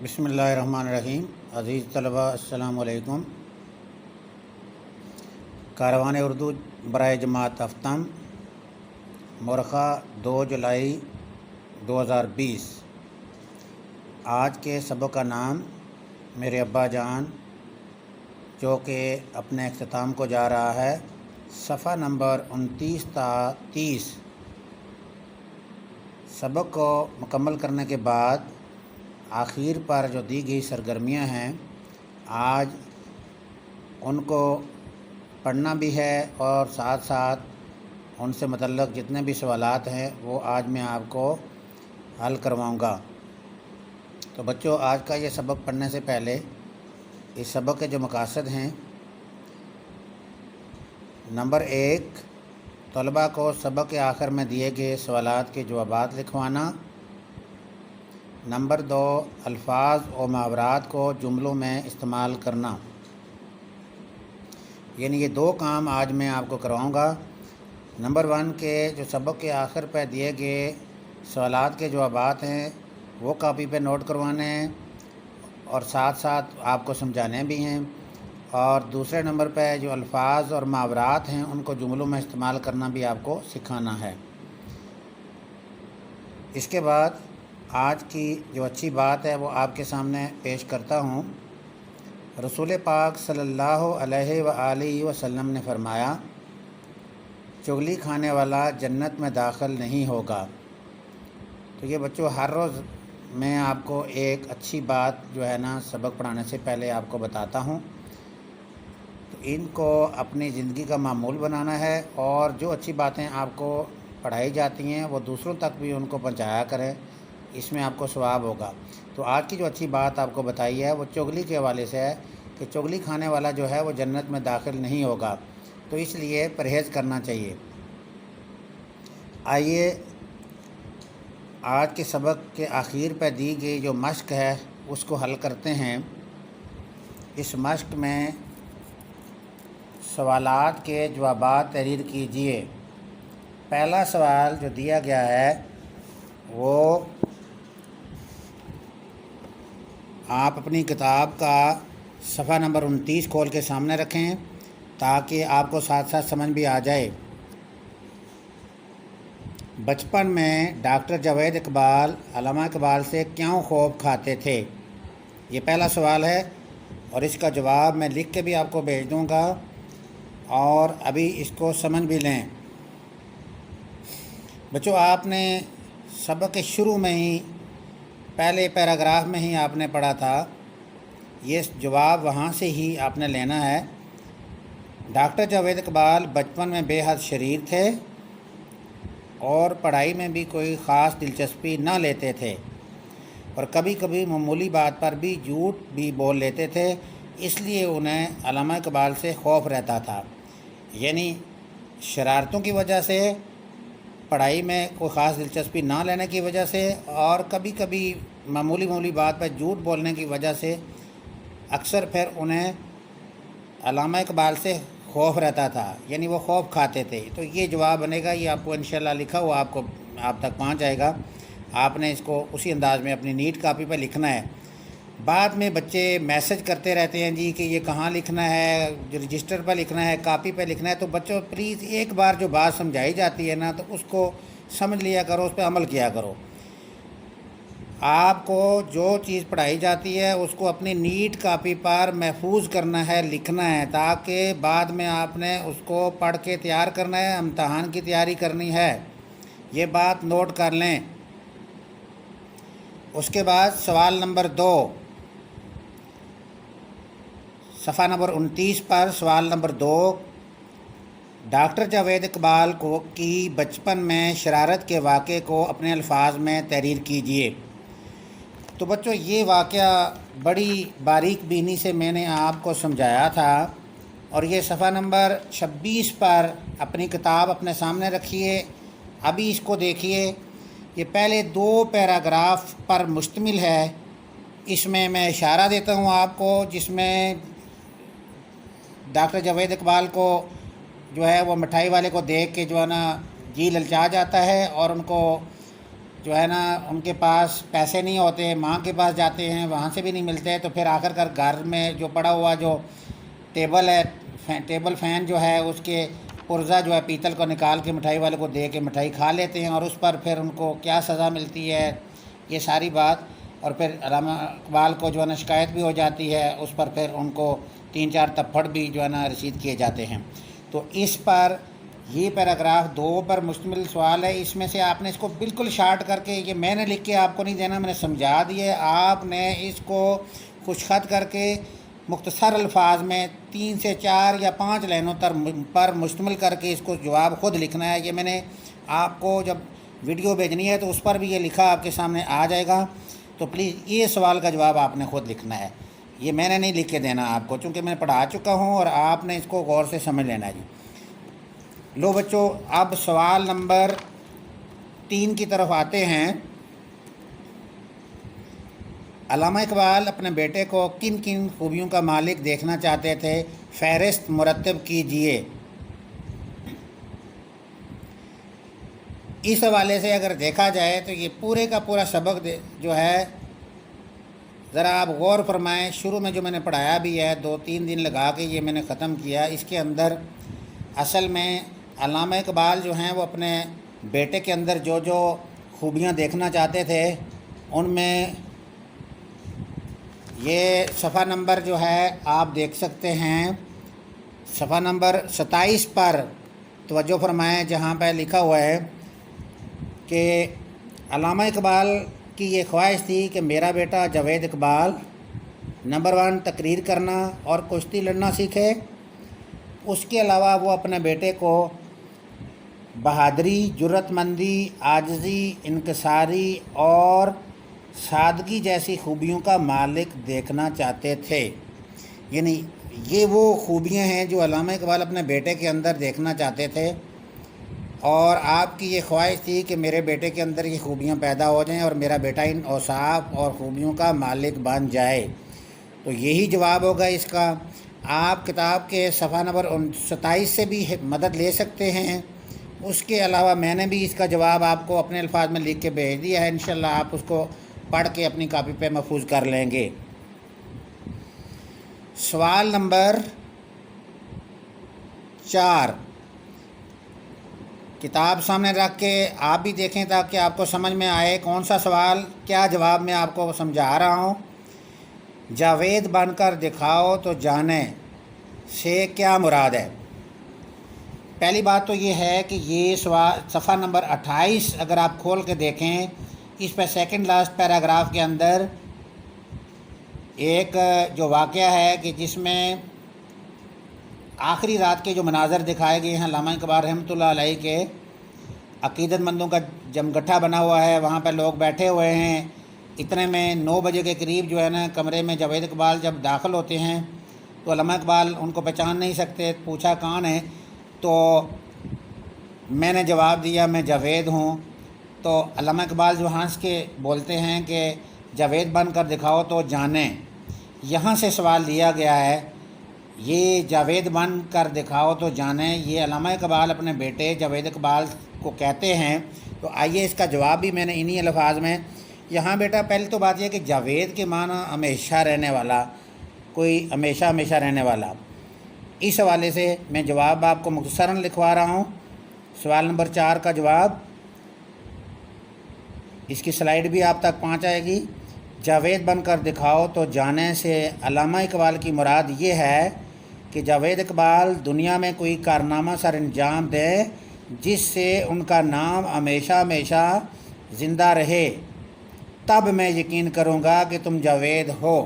بسم اللہ الرحمن الرحیم۔ عزیز طلباء السلام علیکم۔ کاروان اردو برائے جماعت ہفتم، مورخہ 2 جولائی 2020۔ آج کے سبق کا نام میرے ابا جان، جو کہ اپنے اختتام کو جا رہا ہے، صفحہ نمبر 29 تا 30۔ سبق کو مکمل کرنے کے بعد آخر پر جو دی گئی سرگرمیاں ہیں، آج ان کو پڑھنا بھی ہے اور ساتھ ساتھ ان سے متعلق جتنے بھی سوالات ہیں وہ آج میں آپ کو حل کرواؤں گا۔ تو بچوں، آج کا یہ سبق پڑھنے سے پہلے اس سبق کے جو مقاصد ہیں: نمبر 1، طلباء کو سبق کے آخر میں دیے گئے سوالات کے جوابات لکھوانا۔ نمبر 2، الفاظ و محاورات کو جملوں میں استعمال کرنا۔ یعنی یہ 2 کام آج میں آپ کو کرواؤں گا۔ نمبر 1 کے جو سبق کے آخر پہ دیے گئے سوالات کے جوابات ہیں وہ کاپی پہ نوٹ کروانے ہیں اور ساتھ ساتھ آپ کو سمجھانے بھی ہیں، اور دوسرے نمبر پہ جو الفاظ اور محاورات ہیں ان کو جملوں میں استعمال کرنا بھی آپ کو سکھانا ہے۔ اس کے بعد آج کی جو اچھی بات ہے وہ آپ کے سامنے پیش کرتا ہوں۔ رسول پاک صلی اللہ علیہ وآلہ وسلم نے فرمایا، چغلی کھانے والا جنت میں داخل نہیں ہوگا۔ تو یہ بچوں، ہر روز میں آپ کو ایک اچھی بات جو ہے نا سبق پڑھانے سے پہلے آپ کو بتاتا ہوں، تو ان کو اپنی زندگی کا معمول بنانا ہے، اور جو اچھی باتیں آپ کو پڑھائی جاتی ہیں وہ دوسروں تک بھی ان کو پہنچایا کریں، اس میں آپ کو ثواب ہوگا۔ تو آج کی جو اچھی بات آپ کو بتائی ہے وہ چغلی کے حوالے سے ہے کہ چغلی کھانے والا جو ہے وہ جنت میں داخل نہیں ہوگا، تو اس لیے پرہیز کرنا چاہیے۔ آئیے آج کے سبق کے آخر پہ دی گئی جو مشق ہے اس کو حل کرتے ہیں۔ اس مشق میں سوالات کے جوابات تحریر کیجیے۔ پہلا سوال جو دیا گیا ہے وہ آپ اپنی کتاب کا صفحہ نمبر 29 کھول کے سامنے رکھیں تاکہ آپ کو ساتھ ساتھ سمجھ بھی آ جائے۔ بچپن میں ڈاکٹر جاوید اقبال علامہ اقبال سے کیوں خوف کھاتے تھے؟ یہ پہلا سوال ہے، اور اس کا جواب میں لکھ کے بھی آپ کو بھیج دوں گا، اور ابھی اس کو سمجھ بھی لیں۔ بچوں، آپ نے سبق کے شروع میں ہی پہلے پیراگراف میں ہی آپ نے پڑھا تھا، یہ جواب وہاں سے ہی آپ نے لینا ہے۔ ڈاکٹر جاوید اقبال بچپن میں بے حد شریر تھے اور پڑھائی میں بھی کوئی خاص دلچسپی نہ لیتے تھے، اور کبھی کبھی معمولی بات پر بھی جھوٹ بھی بول لیتے تھے، اس لیے انہیں علامہ اقبال سے خوف رہتا تھا۔ یعنی شرارتوں کی وجہ سے، پڑھائی میں کوئی خاص دلچسپی نہ لینے کی وجہ سے، اور کبھی کبھی معمولی بات پر جھوٹ بولنے کی وجہ سے اکثر پھر انہیں علامہ اقبال سے خوف رہتا تھا، یعنی وہ خوف کھاتے تھے۔ تو یہ جواب بنے گا، یہ آپ کو انشاءاللہ لکھا ہوا آپ تک پہنچ جائے گا۔ آپ نے اس کو اسی انداز میں اپنی نیٹ کاپی پہ لکھنا ہے۔ بعد میں بچے میسج کرتے رہتے ہیں جی کہ یہ کہاں لکھنا ہے، جو رجسٹر پہ لکھنا ہے، کاپی پہ لکھنا ہے۔ تو بچوں پلیز ایک بار جو بات سمجھائی جاتی ہے نا تو اس کو سمجھ لیا کرو، اس پہ عمل کیا کرو۔ آپ کو جو چیز پڑھائی جاتی ہے اس کو اپنی نیٹ کاپی پر محفوظ کرنا ہے، لکھنا ہے، تاکہ بعد میں آپ نے اس کو پڑھ کے تیار کرنا ہے، امتحان کی تیاری کرنی ہے۔ یہ بات نوٹ کر لیں۔ اس کے بعد سوال نمبر 2، صفحہ نمبر 29 پر سوال نمبر 2، ڈاکٹر جاوید اقبال کی بچپن میں شرارت کے واقعے کو اپنے الفاظ میں تحریر کیجیے۔ تو بچوں، یہ واقعہ بڑی باریک بینی سے میں نے آپ کو سمجھایا تھا، اور یہ صفحہ نمبر 26 پر اپنی کتاب اپنے سامنے رکھیے۔ ابھی اس کو دیکھیے، یہ پہلے 2 پیراگراف پر مشتمل ہے۔ اس میں اشارہ دیتا ہوں آپ کو، جس میں ڈاکٹر جاوید اقبال کو جو ہے وہ مٹھائی والے کو دیکھ کے جو ہے نا جی للچا جاتا ہے، اور ان کو جو ہے نا ان کے پاس پیسے نہیں ہوتے، ماں کے پاس جاتے ہیں وہاں سے بھی نہیں ملتے، تو پھر آخر کار گھر میں جو پڑا ہوا جو ٹیبل ہے، ٹیبل فین جو ہے اس کے پرزہ جو ہے پیتل کو نکال کے مٹھائی والے کو دے کے مٹھائی کھا لیتے ہیں، اور اس پر پھر ان کو کیا سزا ملتی ہے یہ ساری بات، اور پھر علامہ اقبال کو جو ہے نا شکایت بھی ہو جاتی ہے، اس پر پھر ان کو 3-4 تھپڑ بھی جو ہے نا رسید کیے جاتے ہیں۔ تو اس پر یہ پیراگراف 2 پر مشتمل سوال ہے، اس میں سے آپ نے اس کو بالکل شارٹ کر کے، یہ میں نے لکھ کے آپ کو نہیں دینا، میں نے سمجھا دیا، آپ نے اس کو خوش خط کر کے مختصر الفاظ میں 3 سے 4 یا 5 لائنوں پر مشتمل کر کے اس کو جواب خود لکھنا ہے۔ یہ میں نے آپ کو جب ویڈیو بھیجنی ہے تو اس پر بھی یہ لکھا آپ کے سامنے آ جائے گا، تو پلیز یہ سوال کا جواب آپ نے خود لکھنا ہے، یہ میں نے نہیں لکھ کے دینا آپ کو، چونکہ میں پڑھا چکا ہوں اور آپ نے اس کو غور سے سمجھ لینا ہے جی۔ لو بچوں، اب سوال نمبر 3 کی طرف آتے ہیں۔ علامہ اقبال اپنے بیٹے کو کن کن خوبیوں کا مالک دیکھنا چاہتے تھے؟ فہرست مرتب کیجئے۔ اس حوالے سے اگر دیکھا جائے تو یہ پورے کا پورا سبق جو ہے، ذرا آپ غور فرمائیں، شروع میں جو میں نے پڑھایا بھی ہے 2-3 دن لگا کے یہ میں نے ختم کیا، اس کے اندر اصل میں علامہ اقبال جو ہیں وہ اپنے بیٹے کے اندر جو جو خوبیاں دیکھنا چاہتے تھے ان میں یہ صفحہ نمبر جو ہے آپ دیکھ سکتے ہیں، صفحہ نمبر 27 پر توجہ فرمائیں، جہاں پہ لکھا ہوا ہے کہ علامہ اقبال کی یہ خواہش تھی کہ میرا بیٹا جاوید اقبال نمبر 1 تقریر کرنا اور کشتی لڑنا سیکھے۔ اس کے علاوہ وہ اپنے بیٹے کو بہادری، جرأت مندی، عاجزی، انکساری اور سادگی جیسی خوبیوں کا مالک دیکھنا چاہتے تھے۔ یعنی یہ وہ خوبیاں ہیں جو علامہ اقبال اپنے بیٹے کے اندر دیکھنا چاہتے تھے، اور آپ کی یہ خواہش تھی کہ میرے بیٹے کے اندر یہ خوبیاں پیدا ہو جائیں اور میرا بیٹا ان اوصاف اور خوبیوں کا مالک بن جائے۔ تو یہی جواب ہوگا اس کا۔ آپ کتاب کے صفحہ نمبر 27 سے بھی مدد لے سکتے ہیں، اس کے علاوہ میں نے بھی اس کا جواب آپ کو اپنے الفاظ میں لکھ کے بھیج دیا ہے، انشاءاللہ آپ اس کو پڑھ کے اپنی کاپی پہ محفوظ کر لیں گے۔ سوال نمبر 4 کتاب سامنے رکھ کے آپ بھی دیکھیں تاکہ آپ کو سمجھ میں آئے کون سا سوال کیا جواب میں آپ کو سمجھا رہا ہوں۔ جاوید بن کر دکھاؤ تو جانیں سے کیا مراد ہے؟ پہلی بات تو یہ ہے کہ یہ سوال صفحہ نمبر 28 اگر آپ کھول کے دیکھیں، اس پہ سیکنڈ لاسٹ پیراگراف کے اندر ایک جو واقعہ ہے کہ جس میں آخری رات کے جو مناظر دکھائے گئے ہیں علامہ اقبال رحمۃ اللہ علیہ کے، عقیدت مندوں کا جمگٹھا بنا ہوا ہے، وہاں پہ لوگ بیٹھے ہوئے ہیں، اتنے میں 9 بجے کے قریب جو ہے نا کمرے میں جاوید اقبال جب داخل ہوتے ہیں تو علامہ اقبال ان کو پہچان نہیں سکتے، پوچھا کون ہے، تو میں نے جواب دیا میں جاوید ہوں۔ تو علامہ اقبال جو ہنس کے بولتے ہیں کہ جاوید بن کر دکھاؤ تو جانیں، یہاں سے سوال لیا گیا ہے، یہ جاوید بن کر دکھاؤ تو جانیں یہ علامہ اقبال اپنے بیٹے جاوید اقبال کو کہتے ہیں۔ تو آئیے اس کا جواب بھی میں نے انہی الفاظ میں، یہاں بیٹا پہلے تو بات یہ کہ جاوید کے معنی ہمیشہ رہنے والا، کوئی ہمیشہ ہمیشہ رہنے والا، اس حوالے سے میں جواب آپ کو مختصراً لکھوا رہا ہوں۔ سوال نمبر 4 کا جواب، اس کی سلائیڈ بھی آپ تک پہنچ جائے گی۔ جاوید بن کر دکھاؤ تو جانے سے علامہ اقبال کی مراد یہ ہے کہ جاوید اقبال دنیا میں کوئی کارنامہ سر انجام دیں جس سے ان کا نام ہمیشہ ہمیشہ زندہ رہے، تب میں یقین کروں گا کہ تم جاوید ہو۔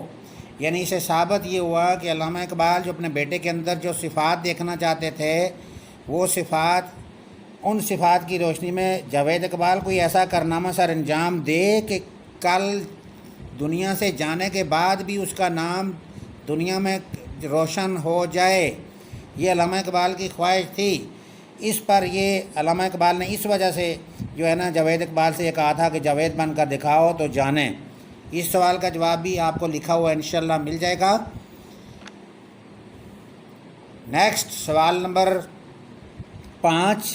یعنی اسے ثابت یہ ہوا کہ علامہ اقبال جو اپنے بیٹے کے اندر جو صفات دیکھنا چاہتے تھے، وہ صفات، ان صفات کی روشنی میں جاوید اقبال کوئی ایسا کارنامہ سر انجام دے کہ کل دنیا سے جانے کے بعد بھی اس کا نام دنیا میں روشن ہو جائے، یہ علامہ اقبال کی خواہش تھی۔ اس پر یہ علامہ اقبال نے اس وجہ سے جو ہے نا جاوید اقبال سے یہ کہا تھا کہ جاوید بن کر دکھاؤ تو جانیں۔ اس سوال کا جواب بھی آپ کو لکھا ہوا انشاءاللہ مل جائے گا۔ نیکسٹ سوال نمبر 5،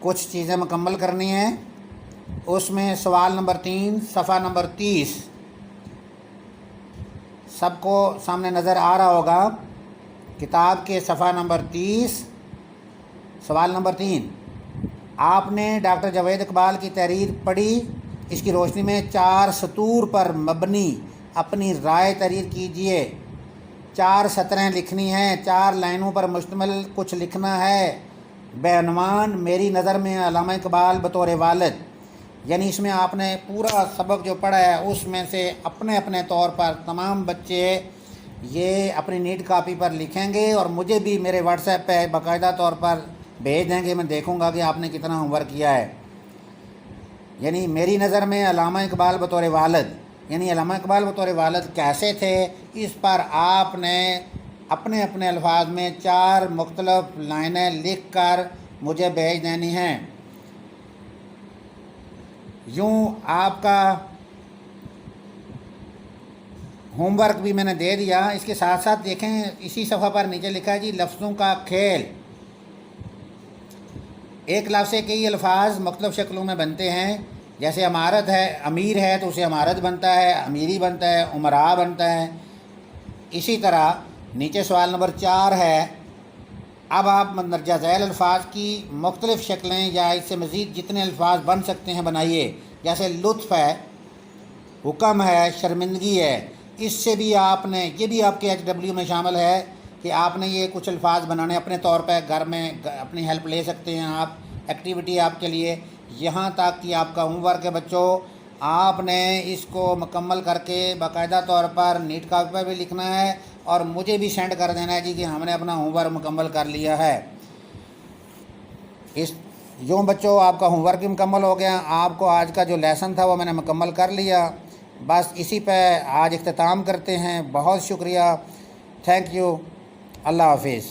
کچھ چیزیں مکمل کرنی ہیں. اس میں سوال نمبر 3 صفحہ نمبر 30 سب کو سامنے نظر آ رہا ہوگا. کتاب کے صفحہ نمبر 30 سوال نمبر 3. آپ نے ڈاکٹر جاوید اقبال کی تحریر پڑھی. اس کی روشنی میں 4 سطور پر مبنی اپنی رائے تحریر کیجیے. 4 سطریں لکھنی ہیں، 4 لائنوں پر مشتمل کچھ لکھنا ہے بعنوان میری نظر میں علامہ اقبال بطور والد. یعنی اس میں آپ نے پورا سبق جو پڑھا ہے اس میں سے اپنے اپنے طور پر تمام بچے یہ اپنی نیٹ کاپی پر لکھیں گے اور مجھے بھی میرے واٹس ایپ پہ باقاعدہ طور پر بھیج دیں گے. میں دیکھوں گا کہ آپ نے کتنا ہوم ورک کیا ہے. یعنی میری نظر میں علامہ اقبال بطور والد، یعنی علامہ اقبال بطور والد کیسے تھے، اس پر آپ نے اپنے اپنے الفاظ میں 4 مختلف لائنیں لکھ کر مجھے بھیج دینی ہیں. یوں آپ کا ہوم ورک بھی میں نے دے دیا. اس کے ساتھ ساتھ دیکھیں اسی صفحہ پر نیچے لکھا ہے جی لفظوں کا کھیل. ایک لفظ سے کئی الفاظ مختلف شکلوں میں بنتے ہیں. جیسے امارت ہے، امیر ہے تو اسے امارت بنتا ہے، امیری بنتا ہے، امراء بنتا ہے. اسی طرح نیچے سوال نمبر 4 ہے. اب آپ مندرجہ ذیل الفاظ کی مختلف شکلیں یا اس سے مزید جتنے الفاظ بن سکتے ہیں بنائیے. جیسے لطف ہے، حکم ہے، شرمندگی ہے. اس سے بھی آپ نے، یہ بھی آپ کے HW میں شامل ہے کہ آپ نے یہ کچھ الفاظ بنانے اپنے طور پہ گھر میں اپنی ہیلپ لے سکتے ہیں آپ. ایکٹیویٹی آپ کے لیے یہاں تک کہ آپ کا ہوم ورک ہے بچوں، آپ نے اس کو مکمل کر کے باقاعدہ طور پر نیٹ کاپی پہ بھی لکھنا ہے اور مجھے بھی سینڈ کر دینا ہے جی کہ ہم نے اپنا ہوم ورک مکمل کر لیا ہے. یوں بچوں آپ کا ہوم ورک بھی مکمل ہو گیا. آپ کو آج کا جو لیسن تھا وہ میں نے مکمل کر لیا. بس اسی پہ آج اختتام کرتے ہیں. بہت شکریہ. Thank you. اللہ حافظ.